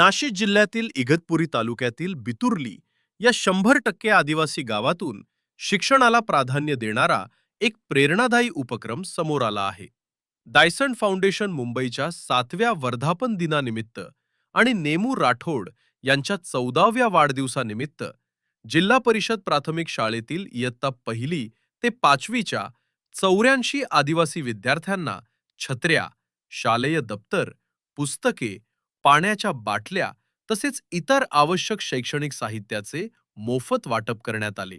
नाशिक जिल्ह्यातील इगतपुरी तालुक्यातील बितुर्ली या 100% आदिवासी गावातून शिक्षणाला प्राधान्य देणारा एक प्रेरणादायी उपक्रम समोर आला आहे. डायसन फाउंडेशन मुंबईच्या 7व्या वर्धापन दिनानिमित्त आणि नेमू राठोड यांच्या 14व्या वाढदिवसानिमित्त जिल्हा परिषद प्राथमिक शाळेतील इयत्ता 1ली ते 5वीच्या 84 आदिवासी विद्यार्थ्यांना छत्र्या, शालेय दप्तर, पुस्तके, पाण्याच्या बाटल्या तसेच इतर आवश्यक शैक्षणिक साहित्याचे मोफत वाटप करण्यात आले.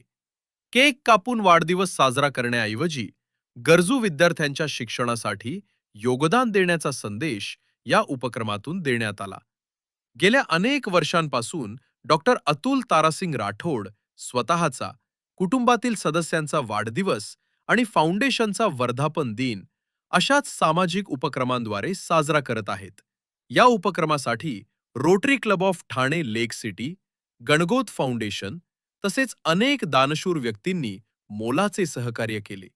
केक कापून वाढदिवस साजरा करण्याऐवजी गरजू विद्यार्थ्यांच्या शिक्षणासाठी योगदान देण्याचा संदेश या उपक्रमातून देण्यात आला. गेल्या अनेक वर्षांपासून डॉक्टर अतुल तारासिंग राठोड स्वतःचा, कुटुंबातील सदस्यांचा वाढदिवस आणि फाउंडेशनचा वर्धापन दिन अशाच सामाजिक उपक्रमांद्वारे साजरा करत आहेत. या उपक्रमासाठी Rotary club of Thane lake city, Gangot foundation तसेच अनेक दानशूर व्यक्तींनी मोलाचे सहकार्य केले.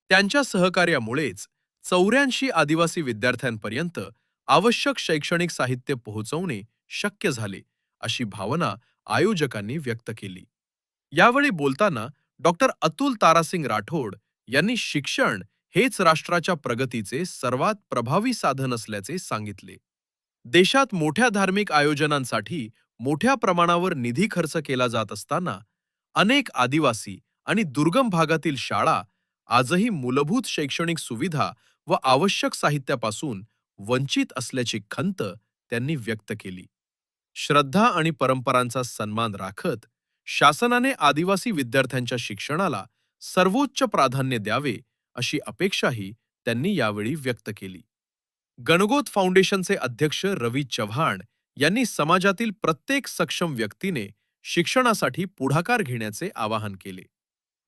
त्यांच्या सहकार्यामुळेच 84 आदिवासी विद्यार्थ्यांपर्यंत आवश्यक शैक्षणिक साहित्य पोहोचवणे शक्य झाले, अशी भावना आयोजकांनी व्यक्त केली. यावेळी बोलताना डॉक्टर अतुल तारासिंग राठोड यांनी शिक्षण हेच राष्ट्राच्या प्रगतीचे सर्वात प्रभावी साधन असल्याचे सांगितले. देशात मोठ्या धार्मिक आयोजनांसाठी मोठ्या प्रमाणावर निधी खर्च केला जात असताना अनेक आदिवासी आणि दुर्गम भागातील शाळा आजही मूलभूत शैक्षणिक सुविधा व आवश्यक साहित्यापासून वंचित असल्याची खंत त्यांनी व्यक्त केली. श्रद्धा आणि परंपरांचा सन्मान राखत शासनाने आदिवासी विद्यार्थ्यांच्या शिक्षणाला सर्वोच्च प्राधान्य द्यावे, अशी अपेक्षाही त्यांनी यावेळी व्यक्त केली. गणगोत फाउंडेशनचे अध्यक्ष रवी चव्हाण यांनी समाजातील प्रत्येक सक्षम व्यक्तीने शिक्षणासाठी पुढाकार घेण्याचे आवाहन केले.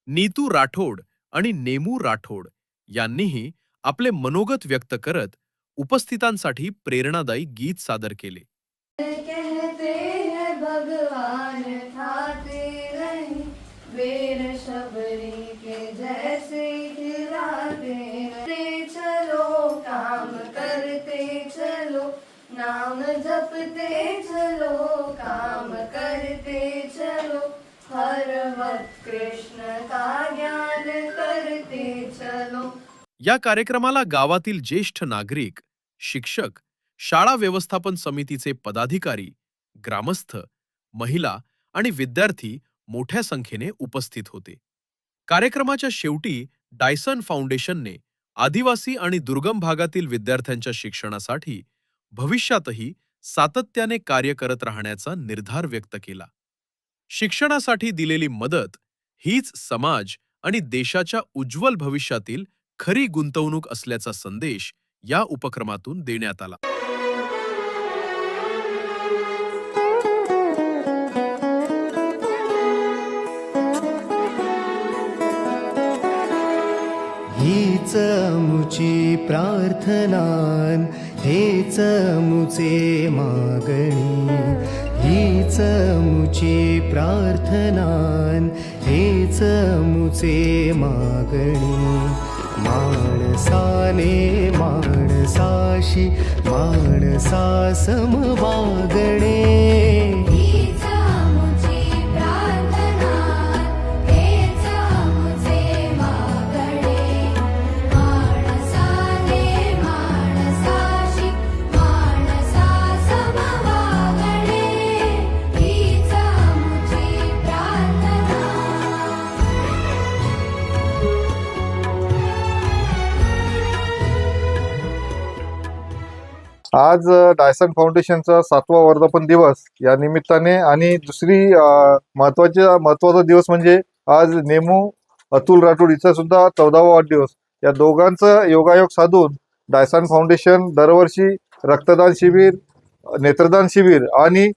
नीतू राठोड आणि नेमू राठोड यांनीही आपले मनोगत व्यक्त करत उपस्थितांसाठी प्रेरणादायी गीत सादर केले. कहते हैं भगवान ठाते रहे, बेर शबरी के जैसे खिलाते रहे, चलो काम करते चलो, नाम जपते चलो, काम करते चलो, हर वक्त कृष्ण का ज्ञान करते चलो. या कार्यक्रमाला गावातील ज्येष्ठ नागरिक, शिक्षक, शाळा व्यवस्थापन समितीचे पदाधिकारी, ग्रामस्थ, महिला आणि विद्यार्थी मोठ्या संख्येने उपस्थित होते. कार्यक्रमाच्या शेवटी डायसन फाउंडेशनने आदिवासी आणि दुर्गम भागातील विद्यार्थ्यांच्या शिक्षणासाठी भविष्यातही सातत्याने कार्य करत राहण्याचा निर्धार व्यक्त केला. शिक्षणासाठी दिलेली मदत हीच समाज आणि देशाच्या उज्ज्वल भविष्यातील खरी गुंतवणूक असल्याचा संदेश या उपक्रमातून देण्यात आला. हीच मुची प्रार्थनान, हेच मुचे मागणी, हीच मुची प्रार्थनान, हेच मुचे मागणी. माणसाने माणसाशी माणसा सम वागणे, आज डायसन फाउंडेशनचा 7वा वर्धापन दिवस या निमित्ताने आणि दुसरी महत्वाचा दिवस म्हणजे आज नेमू अतुल राठोड हिचा सुद्धा 14वा वाढदिवस. या दोघांचं योगायोग साधून डायसन फाउंडेशन दरवर्षी रक्तदान शिबिर, नेत्रदान शिबिर आणि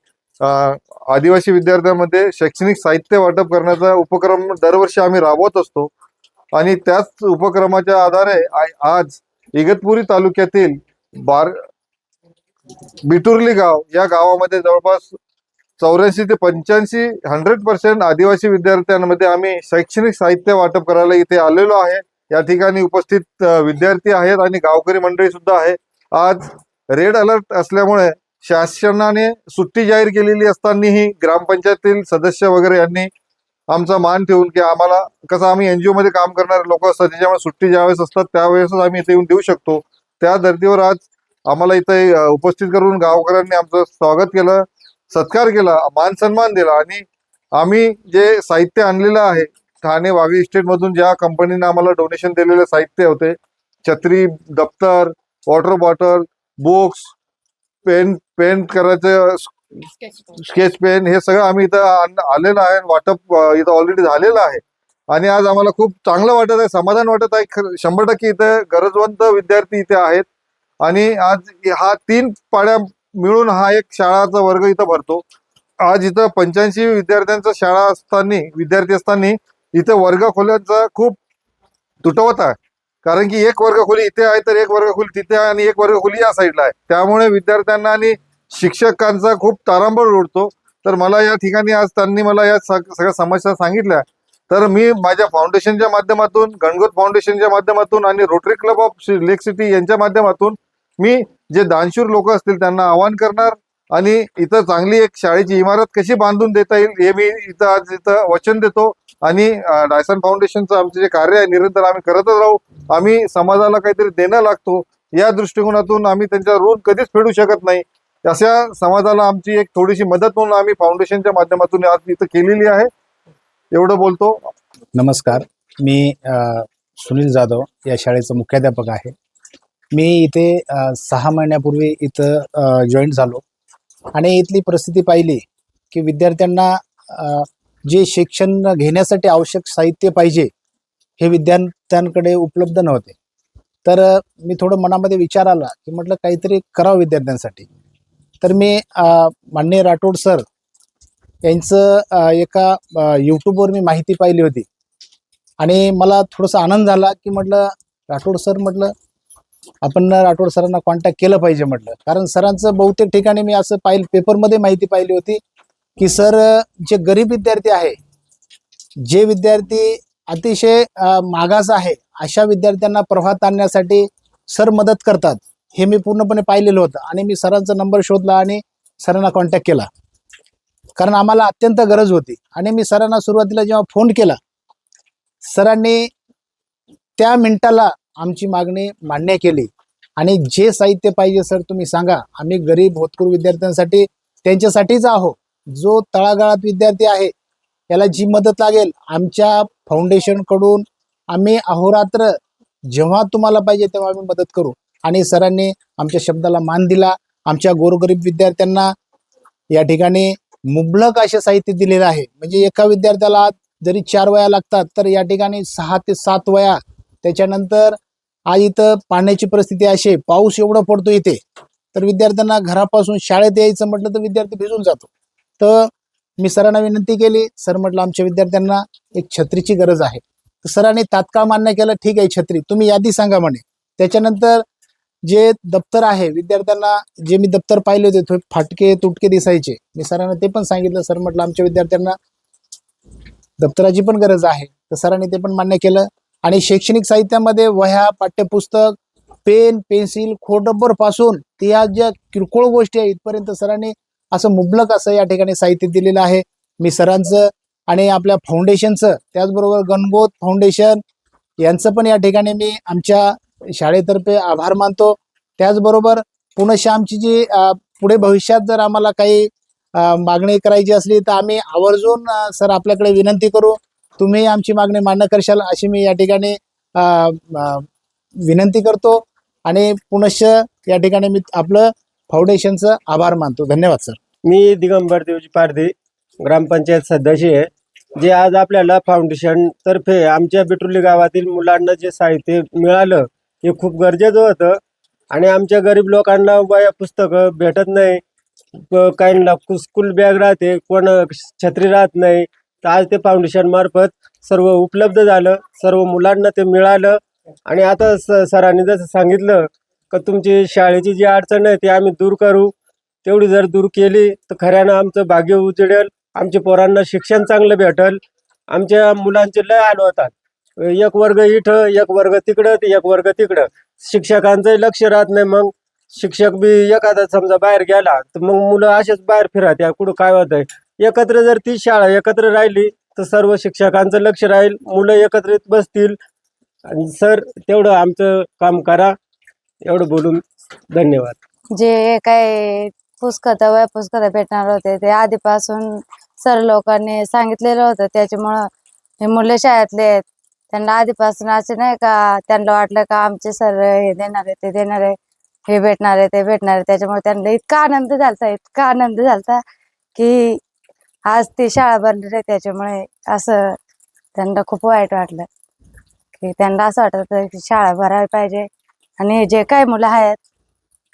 आदिवासी विद्यार्थ्यांमध्ये शैक्षणिक साहित्य वाटप करण्याचा उपक्रम दरवर्षी आम्ही राबवत असतो. आणि त्याच उपक्रमाच्या आधारे आज इगतपुरी तालुक्यातील बिटुर्ली गाव या गावामध्ये जवळपास 84 ते 85 100% आदिवासी विद्यार्थ्यांमध्ये आम्ही शैक्षणिक साहित्य वाटप करायला इथे आलेलो आहे. या ठिकाणी उपस्थित विद्यार्थी आहेत आणि गावकरी मंडळी सुद्धा आहे. आज रेड अलर्ट असल्यामुळे शासनाने सुट्टी जाहीर केलेली असतानाही ग्रामपंचायतील सदस्य वगैरे यांनी आमचा मान ठेवून की आम्हाला कसं आम्ही एनजीओ मध्ये काम करणारे लोक असतात त्याच्यामुळे सुट्टी ज्यावेळेस असतात त्यावेळेसच आम्ही इथे येऊन देऊ शकतो. त्या धर्तीवर आज आम्हाला इथे उपस्थित करून गावकऱ्यांनी आमचं स्वागत केलं, सत्कार केला, मान सन्मान दिला आणि आम्ही जे साहित्य आणलेलं आहे ठाणे वाघी इस्टेट मधून ज्या कंपनीने आम्हाला डोनेशन दिलेले साहित्य होते, छत्री, दप्तर, वॉटर बॉटल, बुक्स, पेन करायचं स्केच पेन, हे सगळं आम्ही इथं आलेलं आहे. वाटप इथं ऑलरेडी झालेलं आहे आणि आज आम्हाला खूप चांगलं वाटत आहे, समाधान वाटत आहे. 100% इथं गरजवंत विद्यार्थी इथे आहेत आणि आज हा 3 पाड्या मिळून हा एक शाळाचा वर्ग इथं भरतो. आज इथं 85 विद्यार्थ्यांचा शाळा असताना विद्यार्थी असताना इथं वर्ग खोल्यांचा खूप तुटवत आहे. कारण की एक वर्ग खोली इथे आहे तर एक वर्ग खोली तिथे आहे आणि एक वर्ग खोली या साईडला आहे. त्यामुळे विद्यार्थ्यांना आणि शिक्षकांचा खूप तारांबळ उडतो. तर मला या ठिकाणी आज त्यांनी मला या सगळ्या समस्या सांगितल्या. तर मी माझ्या फाउंडेशनच्या माध्यमातून, गणगोत फाउंडेशनच्या माध्यमातून आणि rotary club of lake city यांच्या माध्यमातून मी जे दानशूर लोक असतील त्यांना आवाहन करणार आणि इथं चांगली एक शाळेची इमारत कशी बांधून देता येईल हे मी इथं आज इथं वचन देतो. आणि डायसन फाउंडेशनचं आमचे जे कार्य आहे निरंतर आम्ही करतच राहू. आम्ही समाजाला काहीतरी देणं लागतो या दृष्टिकोनातून आम्ही त्यांच्या ऋण कधीच फेडू शकत नाही. अशा समाजाला आमची एक थोडीशी मदत म्हणून आम्ही फाउंडेशनच्या माध्यमातून आज इथं केलेली आहे. एवढं बोलतो. नमस्कार, मी सुनील जाधव या शाळेचा मुख्याध्यापक आहे. मी इथे 6 महिन्यापूर्वी इथं जॉईन झालो आणि इथली परिस्थिती पाहिली की विद्यार्थ्यांना जे शिक्षण घेण्यासाठी आवश्यक साहित्य पाहिजे हे विद्यार्थ्यांकडे उपलब्ध नव्हते. तर मी थोडं मनामध्ये विचार आला की म्हटलं काहीतरी करावं विद्यार्थ्यांसाठी. तर मी माननीय राठोड सर यांचं एका यूट्यूबवर मी माहिती पाहिली होती आणि मला थोडासा आनंद झाला की म्हटलं राठोड सर, म्हटलं आपण राठोड सरांना कॉन्टॅक्ट केलं पाहिजे म्हटलं. कारण सरांचं बहुतेक ठिकाणी मी असं पेपरमध्ये माहिती पाहिली होती की सर जे गरीब विद्यार्थी आहे, जे विद्यार्थी अतिशय मागास आहे, अशा विद्यार्थ्यांना प्रवाहात आणण्यासाठी सर मदत करतात. हे मी पूर्णपणे पाहिलेलं होतं आणि मी सरांचा नंबर शोधला आणि सरांना कॉन्टॅक्ट केला कारण आम्हाला अत्यंत गरज होती. आणि मी सरांना सुरुवातीला जेव्हा फोन केला, सरांनी त्या मिनिटाला आमची मागणी मान्य केली आणि जे साहित्य पाहिजे सर तुम्ही सांगा, आम्ही गरीब होतकरू विद्यार्थ्यांसाठी त्यांच्यासाठीच आहो. जो तळागाळात विद्यार्थी आहे याला जी मदत लागेल आमच्या फाउंडेशनकडून आम्ही अहोरात्र जेव्हा तुम्हाला पाहिजे तेव्हा आम्ही मदत करू. आणि सरांनी आमच्या शब्दाला मान दिला. आमच्या गोरगरीब विद्यार्थ्यांना या ठिकाणी मुबलक असे साहित्य दिलेलं आहे. म्हणजे एका विद्यार्थ्याला जरी 4 वया लागतात तर या ठिकाणी 6 ते 7 वया. त्याच्यानंतर आज इथं पाण्याची परिस्थिती अशी आहे, पाऊस एवढा पडतो इथे, तर विद्यार्थ्यांना घरापासून शाळेत यायचं म्हटलं तर विद्यार्थी भिजून जातो. तर मी सरांना विनंती केली, सर म्हटलं आमच्या विद्यार्थ्यांना एक छत्रीची गरज आहे. तर सरांनी तात्काळ मान्य केलं, ठीक आहे छत्री तुम्ही यादी सांगा म्हणे. त्याच्यानंतर जे दप्तर आहे विद्यार्थ्यांना, जे मी दप्तर पाहिले होते थोडे फाटके तुटके दिसायचे, मी सरांना ते पण सांगितलं. सर म्हटलं आमच्या विद्यार्थ्यांना दप्तराची पण गरज आहे. तर सरांनी ते पण मान्य केलं. आणि शैक्षणिक साहित्यामध्ये वह्या, पाठ्यपुस्तक, पेन, पेन्सिल, खोडरबर पासून ते या ज्या किरकोळ गोष्टी आहेत इथपर्यंत सरांनी असं मुबलक असं या ठिकाणी साहित्य दिलेलं आहे. मी सरांचं आणि आपल्या फाउंडेशनचं, त्याचबरोबर गणगोत फाउंडेशन यांचं पण या ठिकाणी मी आमच्या शाळेतर्फे आभार मानतो. त्याचबरोबर पुनश्च आमची जी पुढे भविष्यात जर आम्हाला काही मागणी करायची असली तर आम्ही आवर्जून सर आपल्याकडे विनंती करू, तुम्ही आमची मागणी मान्य करशाल अशी मी या ठिकाणी विनंती करतो. आणि पुनश्च या ठिकाणी मी आपलं फाउंडेशनचं आभार मानतो. धन्यवाद सर. मी दिगंबर देवजी पारधी ग्रामपंचायत सदस्य आहे. जे आज आपल्याला फाउंडेशन तर्फे आमच्या बिटुर्ली गावातील मुलांना जे साहित्य मिळालं हे खूप गरजेचं होतं. आणि आमच्या गरीब लोकांना वह्या पुस्तकं भेटत नाही, काहींना स्कूल बॅग राहते, कोण छत्री राहत नाही. तर आज ते फाउंडेशन मार्फत सर्व उपलब्ध झालं, सर्व मुलांना ते मिळालं. आणि आता सरांनी जसं सांगितलं का तुमची शाळेची जी अडचण आहे ती आम्ही दूर करू, तेवढी जर दूर केली तर खऱ्यानं आमचं भाग्य उजळेल, आमच्या पोरांना शिक्षण चांगलं भेटेल. आमच्या मुलांचे लय हाल होतात, एक वर्ग इथं, एक वर्ग तिकडं, ते एक वर्ग तिकडं, शिक्षकांचंही लक्ष राहत नाही. मग शिक्षक बी एखादा समजा बाहेर गेला तर मग मुलं असेच बाहेर फिरत कुठं काय होत आहे. एकत्र जर ती शाळा एकत्र राहिली तर सर्व शिक्षकांचं लक्ष राहील, मुलं एकत्रित बसतील. आणि सर तेवढं आमचं काम करा, एवढं बोलून धन्यवाद. जे काही पुस्तकं भेटणार होते ते आधीपासून सर लोकांनी सांगितलेलं होतं. त्याच्यामुळं हे मुलं शाळेतले आहेत, त्यांना आधीपासून असे नाही का त्यांना वाटलं का आमचे सर हे देणार आहे, ते देणार आहे, हे भेटणार आहे, ते भेटणार आहे. त्याच्यामुळे त्यांना इतका आनंद झालता की आज ती शाळा बनली आहे. त्याच्यामुळे असं त्यांना खूप वाईट वाटलं की त्यांना असं वाटत होतं की शाळा भरायला पाहिजे. आणि जे काही मुलं आहेत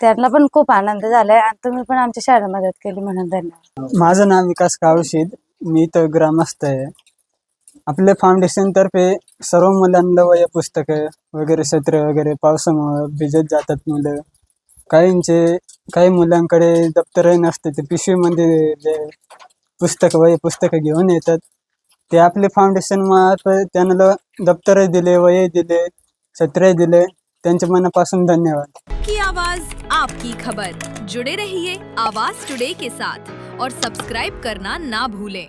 त्यांना पण खूप आनंद झालाय आणि तुम्ही पण आमच्या शाळेला मदत केली म्हणून धन्यवाद. माझं नाव विकास कावशीद, मी तर ग्रामस्थ आहे. आपल्या फाउंडेशन तर्फे सर्व मुलांना वह्या पुस्तकं वगैरे सत्र वगैरे पावसामुळे भिजत जातात मुलं. काही मुलांकडे दप्तर नसते, ते पिशवीमध्ये जे वह्या पुस्तकं घेऊन येतात. ते आपले फाउंडेशन मार्फत त्यांना दप्तर दिले, वही दिले, सत्र दिले. त्यांच्या मनापासून धन्यवाद. की आवाज आपकी खबर. जुड़े रहिए आवाज टुडे के साथ और सब्सक्राइब करना ना भूलें.